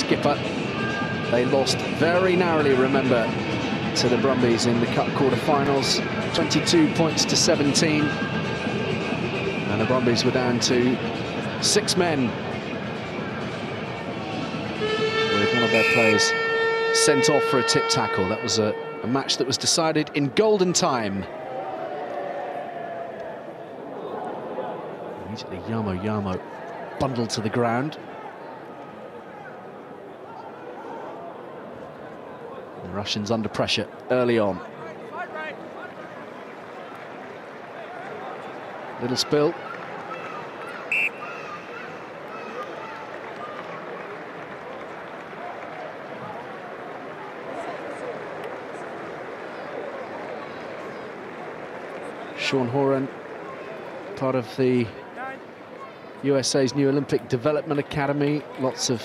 skipper. They lost very narrowly, remember, to the Brumbies in the Cup quarter-finals, 22 points to 17. And the Brumbies were down to 6 men, with one of their players sent off for a tip tackle. That was a match that was decided in golden time. Immediately Yamo bundled to the ground. The Russians under pressure early on. Little spill. Sean Horan, part of the USA's new Olympic Development Academy. Lots of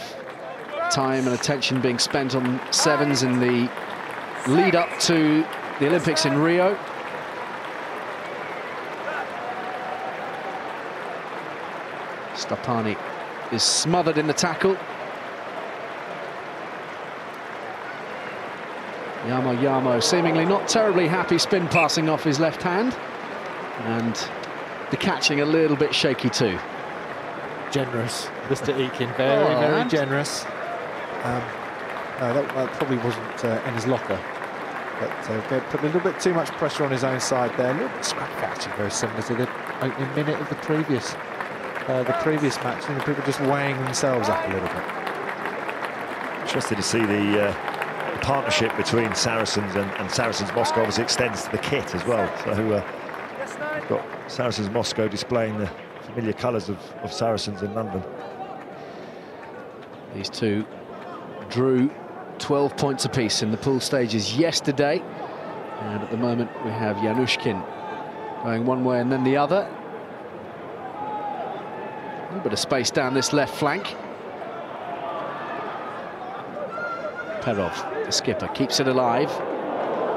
time and attention being spent on sevens in the lead up to the Olympics in Rio. Stapani is smothered in the tackle. Yamo seemingly not terribly happy, spin passing off his left hand. And the catching a little bit shaky too. Generous, Mr. Eakin, very generous. No, that probably wasn't in his locker, but put a little bit too much pressure on his own side there. A little bit scrap catching, very similar to the opening minute of the previous match. And the people just weighing themselves up a little bit. Interested to see the partnership between Saracens and Saracens Moscow obviously extends to the kit as well. So we've got Saracens Moscow displaying the familiar colours of Saracens in London. These two drew 12 points apiece in the pool stages yesterday, and at the moment we have Yanushkin going one way and then the other. A little bit of space down this left flank. Perov, the skipper, keeps it alive.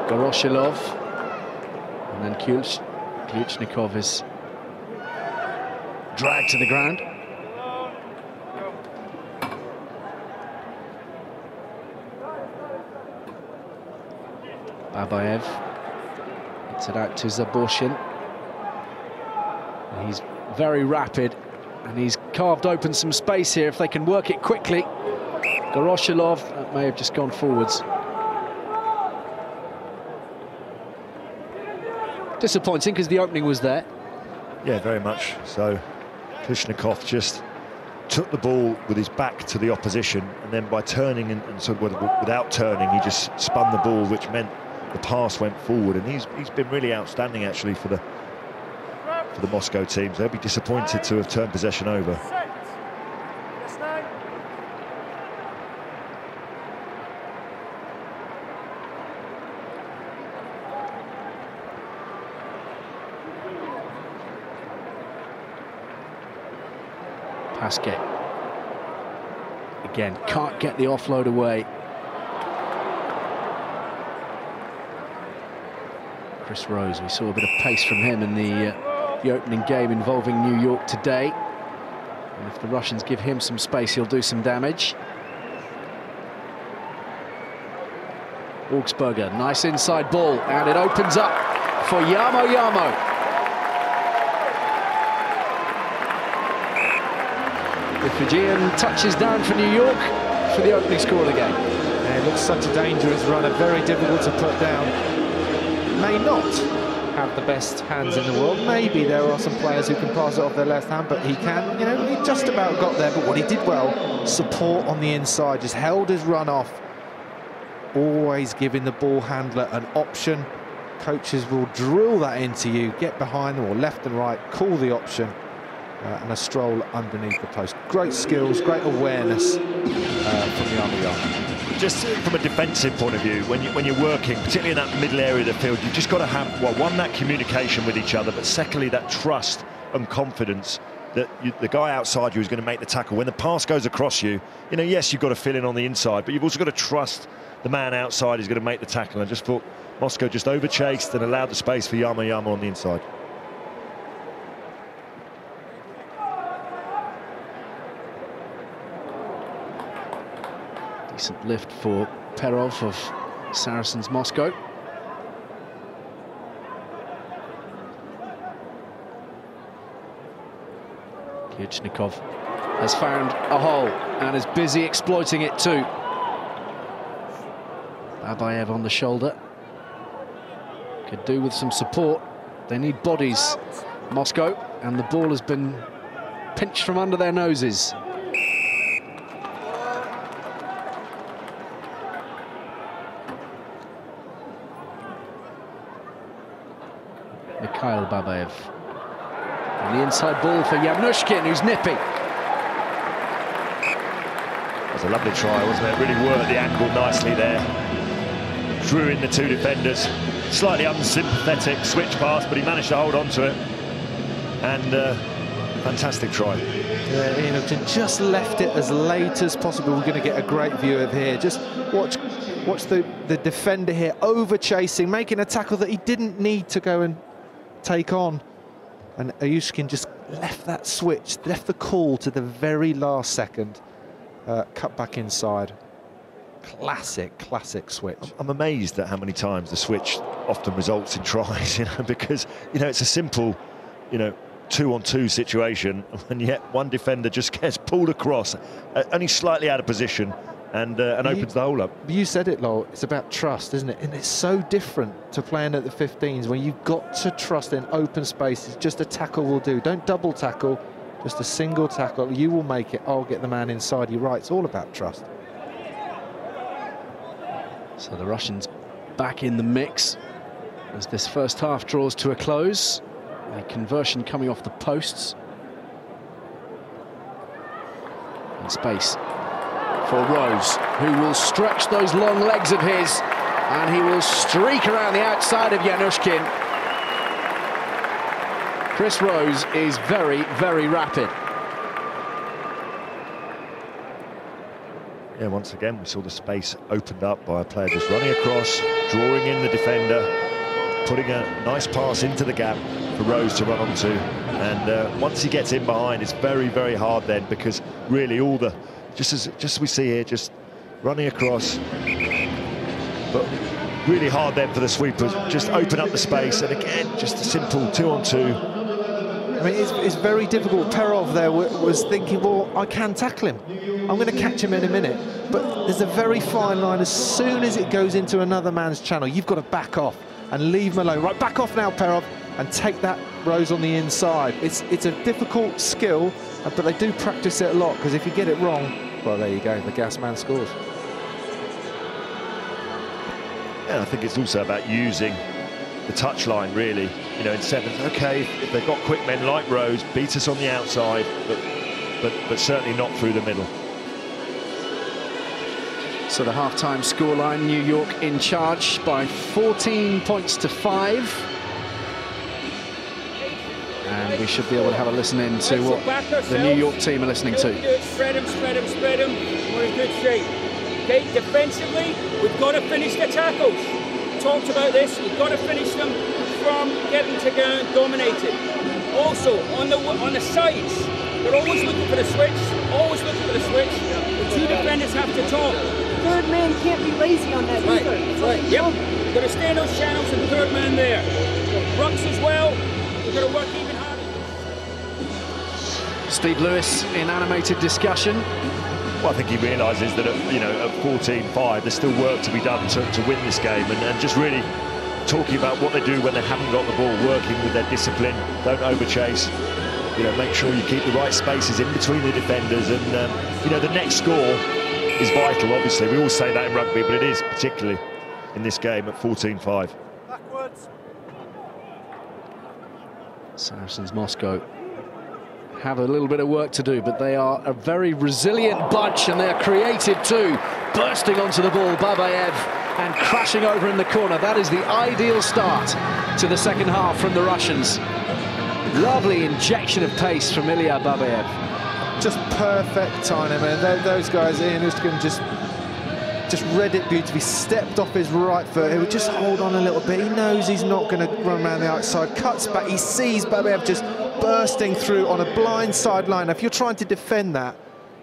Goroshilov, and then Kyuchnikov is dragged to the ground. Babayev gets it out to Zaborshin. He's very rapid, and he's carved open some space here if they can work it quickly. Goroshilov, that may have just gone forwards. Disappointing because the opening was there. Yeah, very much so. Kyuchnikov just took the ball with his back to the opposition, and then by turning and sort of without turning, he just spun the ball, which meant the pass went forward. And he's been really outstanding actually for the Moscow teams. They'll be disappointed to have turned possession over. Pasquet again can't get the offload away. Chris Rose, we saw a bit of pace from him in the opening game involving New York today. And if the Russians give him some space, he'll do some damage. Augsburger, nice inside ball, and it opens up for Yamo. The Fijian touches down for New York for the opening score of the game. Yeah, it looks such a dangerous runner, very difficult to put down. May not have the best hands in the world. Maybe there are some players who can pass it off their left hand, but he can, you know, he just about got there. But what he did well, support on the inside, just held his run off. Always giving the ball handler an option. Coaches will drill that into you, get behind them or left and right, call the option. And a stroll underneath the post. Great skills, great awareness from Yamo. Just from a defensive point of view, when you're working, particularly in that middle area of the field, you've just got to have, well, one, that communication with each other, but secondly, that trust and confidence that the guy outside you is going to make the tackle. When the pass goes across you, you know, yes, you've got to fill in on the inside, but you've also got to trust the man outside is going to make the tackle. I just thought Moscow just over-chased and allowed the space for Yamo on the inside. Decent lift for Perov of Saracens Moscow. Kyuchnikov has found a hole and is busy exploiting it too. Babayev on the shoulder. Could do with some support. They need bodies, Moscow, and the ball has been pinched from under their noses. Mikhail Babayev. And the inside ball for Yanushkin, who's nippy. It was a lovely try, wasn't it? Really worked the angle nicely there. Drew in the two defenders. Slightly unsympathetic switch pass, but he managed to hold on to it. And fantastic try. Yeah, Ian just left it as late as possible. We're going to get a great view of here. Just watch the defender here over chasing, making a tackle that he didn't need to go and take on. And Ayushkin just left that switch, left the call to the very last second. Cut back inside. Classic switch. I'm amazed at how many times the switch often results in tries, because, it's a simple, 2-on-2 situation, and yet one defender just gets pulled across, only slightly out of position, and opens the hole up. You said it, Lowell, it's about trust, isn't it? And it's so different to playing at the 15s, when you've got to trust in open spaces. Just a tackle will do. Don't double tackle, just a single tackle. You will make it. I'll get the man inside. You're right, it's all about trust. So the Russians back in the mix as this first half draws to a close. A conversion coming off the posts. And space for Rose, who will stretch those long legs of his, and he will streak around the outside of Yanushkin. Chris Rose is very, very rapid. Yeah, once again, we saw the space opened up by a player just running across, drawing in the defender, putting a nice pass into the gap for Rose to run onto. And once he gets in behind, it's very, very hard then, because really all the, just as we see here, just running across, but really hard then for the sweepers, just open up the space, and again, just a simple 2-on-2. I mean, it's very difficult. Perov there was thinking, well, I can tackle him. I'm going to catch him in a minute. But there's a very fine line. As soon as it goes into another man's channel, you've got to back off and leave him alone. Right, back off now, Perov, and take that Rose on the inside. It's a difficult skill, but they do practice it a lot, because if you get it wrong, well, there you go, the gas man scores. Yeah, I think it's also about using the touchline, really. In sevens, okay, if they've got quick men like Rose, beat us on the outside, but certainly not through the middle. So the half-time scoreline, New York in charge by 14 points to 5. And we should be able to have a listen in to what the New York team are listening to. Spread them. We're in good shape. Okay, defensively, we've got to finish the tackles. Talked about this, we've got to finish them from getting to ground dominated. Also, on the sides, they're always looking for the switch, The two defenders have to talk. Third man can't be lazy on that either. Right. Yep. We've got to stay in those channels and third man there. Rucks as well, we've got to work even harder. Steve Lewis in animated discussion. Well, I think he realises that at 14-5, there's still work to be done to win this game, and just really talking about what they do when they haven't got the ball, working with their discipline, don't overchase, make sure you keep the right spaces in between the defenders, and the next score is vital, obviously. We all say that in rugby, but it is particularly in this game at 14-5. Backwards. Saracens Moscow have a little bit of work to do, but they are a very resilient bunch, and they're creative too. Bursting onto the ball, Babayev, and crashing over in the corner. That is the ideal start to the second half from the Russians. Lovely injection of pace from Ilya Babayev. Just perfect timing. I mean, those guys, Ian Uskin just read it beautifully, stepped off his right foot. He would just hold on a little bit. He knows he's not going to run around the outside, cuts back. He sees Babayev just bursting through on a blind sideline. If you're trying to defend that,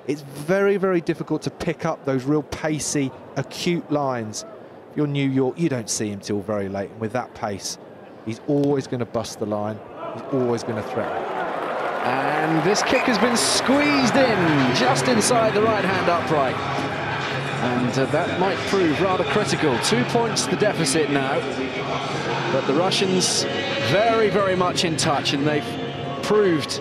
It's very, very difficult to pick up those real pacey, acute lines. If you're New York, you don't see him till very late. And with that pace, he's always going to bust the line. He's always going to threaten. And this kick has been squeezed in, just inside the right-hand upright. And that might prove rather critical. 2 points the deficit now. But the Russians very, very much in touch, and they've proved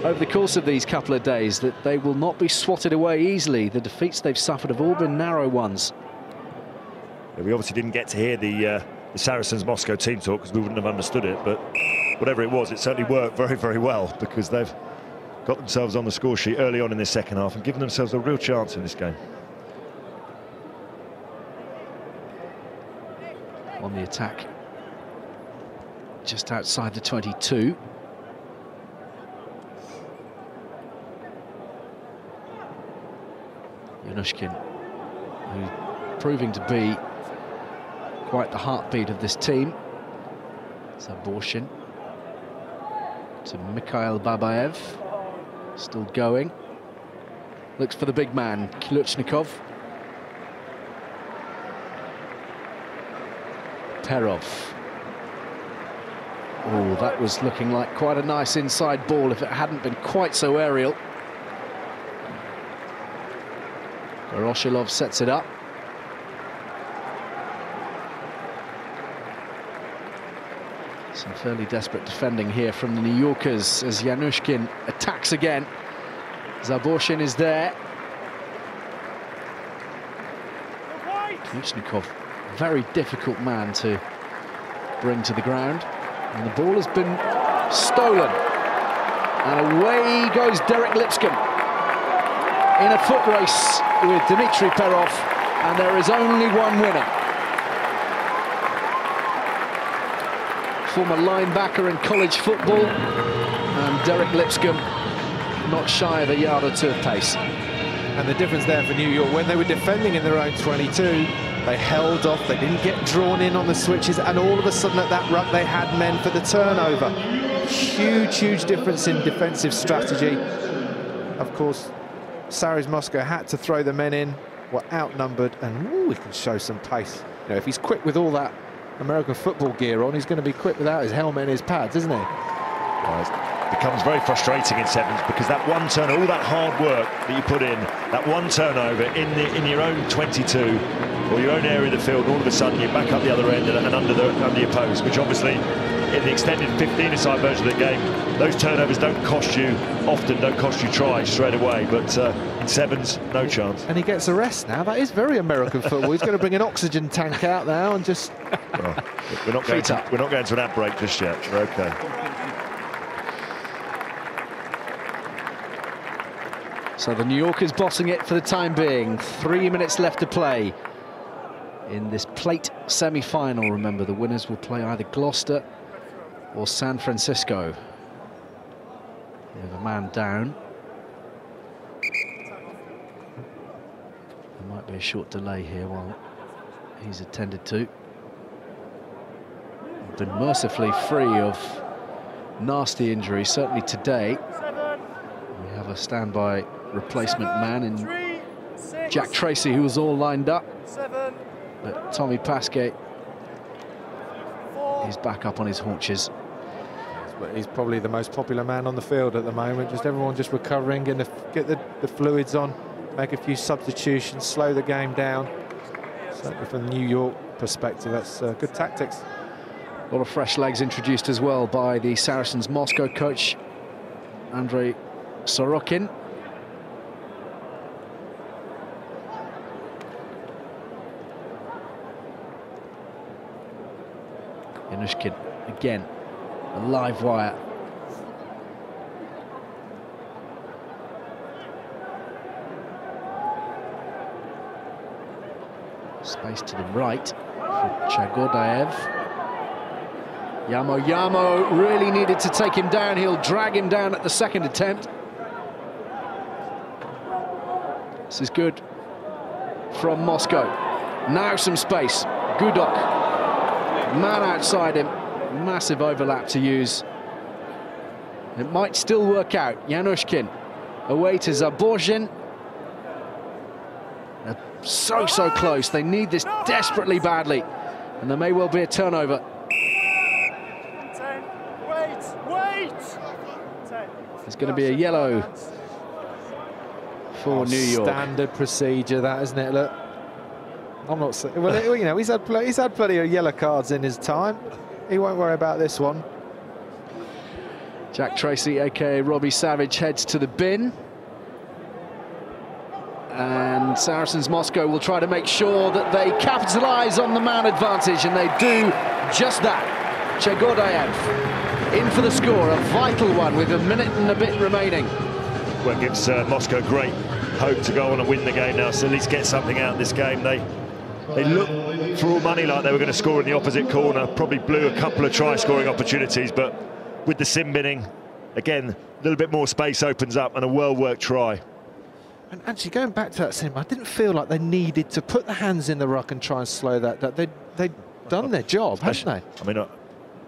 over the course of these couple of days that they will not be swatted away easily. The defeats they've suffered have all been narrow ones. Yeah, we obviously didn't get to hear the Saracens Moscow team talk because we wouldn't have understood it, but whatever it was, it certainly worked very, very well, because they've got themselves on the score sheet early on in this second half and given themselves a real chance in this game. On the attack, just outside the 22. Yanushkin, who's proving to be quite the heartbeat of this team. Zaborshin to Mikhail Babayev, still going. Looks for the big man, Kluchnikov. Perov. Oh, that was looking like quite a nice inside ball if it hadn't been quite so aerial. Voroshilov sets it up. Some fairly desperate defending here from the New Yorkers as Yanushkin attacks again. Zaborshin is there. Kluchnikov, very difficult man to bring to the ground. And the ball has been stolen. And away goes Derek Lipscomb in a foot race with Dmitry Perov, and there is only one winner. Former linebacker in college football, and Derek Lipscomb not shy of a yard or two of pace. And the difference there for New York, when they were defending in their own 22, they held off, they didn't get drawn in on the switches, and all of a sudden at that ruck they had men for the turnover. Huge, huge difference in defensive strategy. Of course, Saracens Moscow had to throw the men in, were outnumbered, and he can show some pace. You know, if he's quick with all that American football gear on, he's going to be quick without his helmet and his pads, isn't he? Well, it becomes very frustrating in sevens, because that one turn, all that hard work that you put in, that one turnover in your own 22 or your own area of the field, all of a sudden you're back up the other end and under your post, which obviously in the extended 15-a-side version of the game, those turnovers don't cost you tries straight away, but in sevens, no chance. And he gets a rest now. That is very American football. He's going to bring an oxygen tank out now and just... Well, we're not going to an ad break just yet. We're okay. So the New Yorkers bossing it for the time being. 3 minutes left to play in this plate semi-final. Remember, the winners will play either Gloucester or San Francisco. We have a man down. There might be a short delay here while he's attended to. Been mercifully free of nasty injuries, certainly today. We have a standby replacement man in Jack Tracy, who was all lined up. But Tommy Pasquet, he's back up on his haunches. He's probably the most popular man on the field at the moment. Just everyone just recovering, and get the fluids on, make a few substitutions, slow the game down. Certainly from the New York perspective, that's good tactics. A lot of fresh legs introduced as well by the Saracens Moscow coach, Andrei Sorokin. Yanushkin again, a live wire. Space to the right for Chagodaev. Yamo really needed to take him down. He'll drag him down at the second attempt. This is good from Moscow. Now some space. Gudok, man outside him. Massive overlap to use. It might still work out. Yanushkin away to Zaborshin. so close. They need this desperately badly, and there may well be a turnover. There's going to be a yellow for New York. Standard procedure, that, isn't it? Look, I'm not saying. Well, you know, he's had plenty of yellow cards in his time. He won't worry about this one. Jack Tracy, aka Robbie Savage, heads to the bin. And Saracens Moscow will try to make sure that they capitalise on the man advantage, and they do just that. Chegodayev in for the score, a vital one with a minute and a bit remaining. Well, it gives Moscow great hope to go on and win the game now, so at least get something out of this game. They looked for all money like they were going to score in the opposite corner, probably blew a couple of try-scoring opportunities, but with the sin binning, again, a little bit more space opens up and a well-worked try. And actually, going back to that sin, I didn't feel like they needed to put the hands in the ruck and try and slow that. They'd done their job, haven't they? I mean, I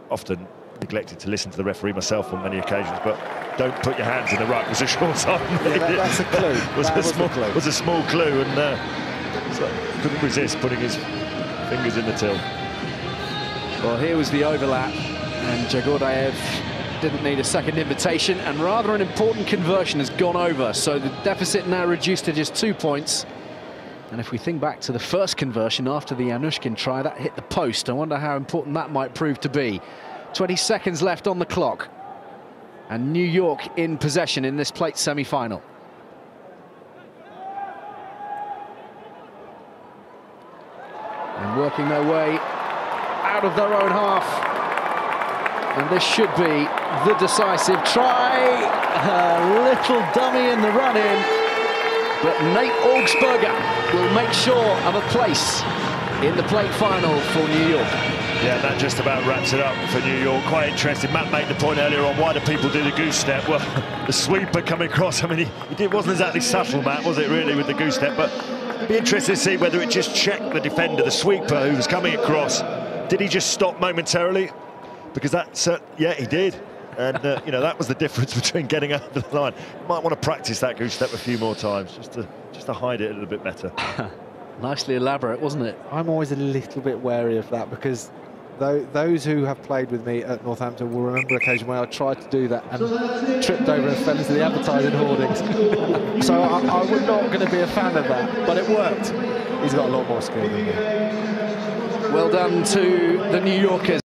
often neglected to listen to the referee myself on many occasions, but don't put your hands in the ruck was a short sign. Yeah, that's a clue. was a small clue, and so couldn't resist putting his fingers in the till. Well, here was the overlap, and Jagodayev didn't need a second invitation, and rather an important conversion has gone over, so the deficit now reduced to just 2 points. And if we think back to the first conversion after the Yanushkin try, that hit the post. I wonder how important that might prove to be. 20 seconds left on the clock, and New York in possession in this plate semi-final. And working their way out of their own half. And this should be the decisive try. A little dummy in the run-in, but Nate Augsburger will make sure of a place in the plate final for New York. Yeah, that just about wraps it up for New York. Quite interesting. Matt made the point earlier on, why do people do the goose step? Well, the sweeper coming across, I mean, it wasn't exactly subtle, Matt, was it, really, with the goose step? But it'd be interesting to see whether it just checked the defender, the sweeper who was coming across. Did he just stop momentarily? Because that's, yeah, he did. And, you know, that was the difference between getting over the line. You might want to practice that goose step a few more times, just to hide it a little bit better. Nicely elaborate, wasn't it? I'm always a little bit wary of that, because those who have played with me at Northampton will remember occasion when I tried to do that and tripped over and fell into the advertising hoardings. So I'm not going to be a fan of that, but it worked. He's got a lot more skill than me. Well done to the New Yorkers.